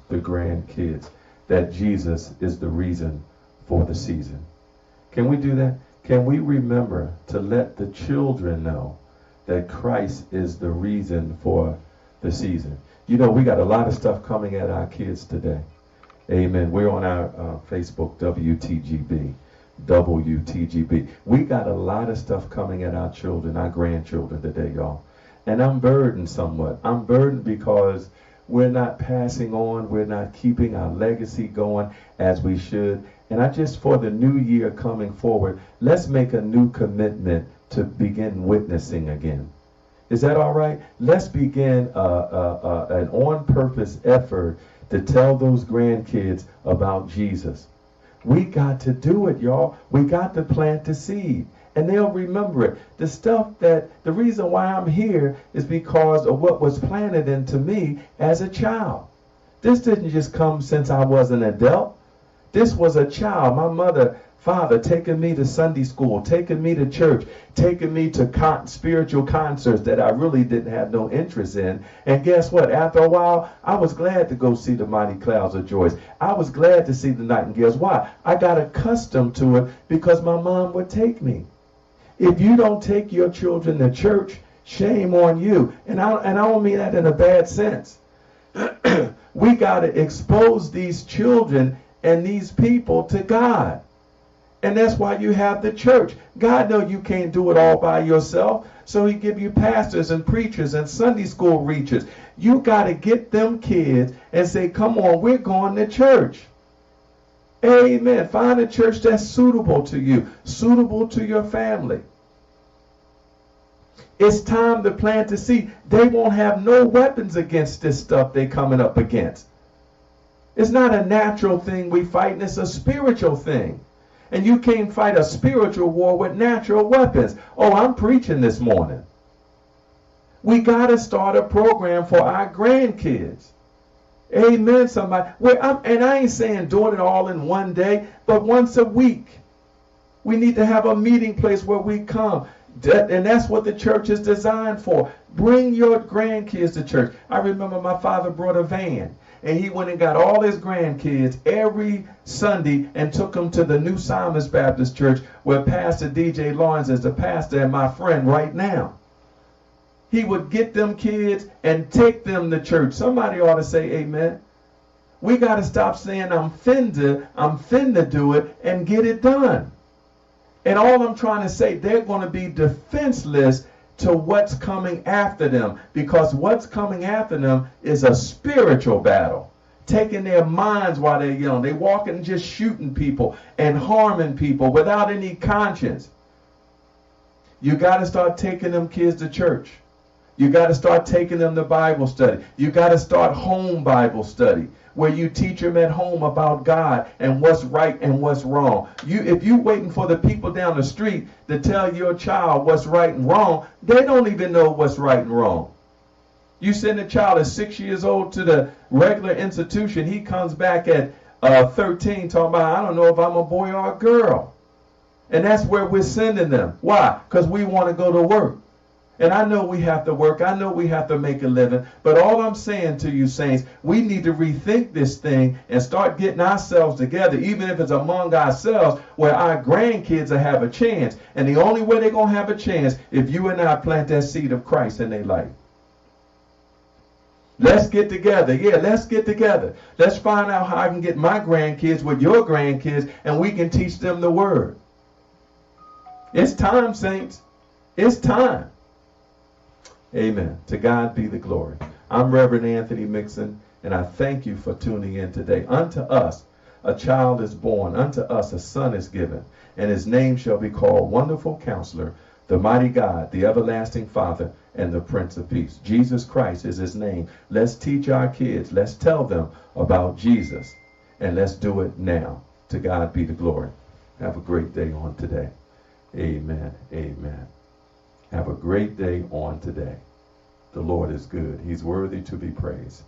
the grandkids that Jesus is the reason for the season? Can we do that? Can we remember to let the children know that Christ is the reason for the season? You know, we got a lot of stuff coming at our kids today. Amen. We're on our Facebook, WTGB. WTGB. We got a lot of stuff coming at our children, our grandchildren today, y'all. And I'm burdened somewhat. I'm burdened because we're not passing on. We're not keeping our legacy going as we should. And I just, for the new year coming forward, let's make a new commitment to begin witnessing again. Is that all right? Let's begin an on-purpose effort to tell those grandkids about Jesus. We got to do it, y'all. We got to plant the seed. And they'll remember it. The reason why I'm here is because of what was planted into me as a child. This didn't just come since I was an adult. This was a child. My mother, father, taking me to Sunday school, taking me to church, taking me to spiritual concerts that I really didn't have no interest in. And guess what? After a while, I was glad to go see the Mighty Clouds of Joy. I was glad to see the Nightingales. Why? I got accustomed to it because my mom would take me. If you don't take your children to church, shame on you. And I don't mean that in a bad sense. We got to expose these children and these people to God. And that's why you have the church. God knows you can't do it all by yourself. So he give you pastors and preachers and Sunday school reachers. You got to get them kids and say, come on, we're going to church. Amen. Find a church that's suitable to you, suitable to your family. It's time to plant the seed. They won't have no weapons against this stuff they're coming up against. It's not a natural thing we fight, it's a spiritual thing. And you can't fight a spiritual war with natural weapons. Oh, I'm preaching this morning. We got to start a program for our grandkids. Amen, somebody. And I ain't saying doing it all in one day, but once a week. We need to have a meeting place where we come. And that's what the church is designed for. Bring your grandkids to church. I remember my father brought a van. And he went and got all his grandkids every Sunday and took them to the New Simons Baptist Church where Pastor DJ Lawrence is the pastor and my friend right now. He would get them kids and take them to church. Somebody ought to say amen. We got to stop saying I'm finna do it and get it done. And all I'm trying to say, they're going to be defenseless to what's coming after them, because what's coming after them is a spiritual battle, taking their minds while they're young. They walking and just shooting people and harming people without any conscience. You got to start taking them kids to church. You got to start taking them to Bible study. You got to start home Bible study, where you teach them at home about God and what's right and what's wrong. If you're waiting for the people down the street to tell your child what's right and wrong, they don't even know what's right and wrong. You send a child at 6 years old to the regular institution, he comes back at 13 talking about, I don't know if I'm a boy or a girl. And that's where we're sending them. Why? Because we want to go to work. And I know we have to work. I know we have to make a living. But all I'm saying to you, saints, we need to rethink this thing and start getting ourselves together, even if it's among ourselves, where our grandkids will have a chance. And the only way they're going to have a chance if you and I plant that seed of Christ in their life. Let's get together. Yeah, let's get together. Let's find out how I can get my grandkids with your grandkids, and we can teach them the word. It's time, saints. It's time. Amen. To God be the glory. I'm Reverend Anthony Mixson, and I thank you for tuning in today. Unto us a child is born, unto us a son is given, and his name shall be called Wonderful Counselor, the Mighty God, the Everlasting Father, and the Prince of Peace. Jesus Christ is his name. Let's teach our kids. Let's tell them about Jesus, and let's do it now. To God be the glory. Have a great day on today. Amen. Amen. Have a great day on today. The Lord is good. He's worthy to be praised.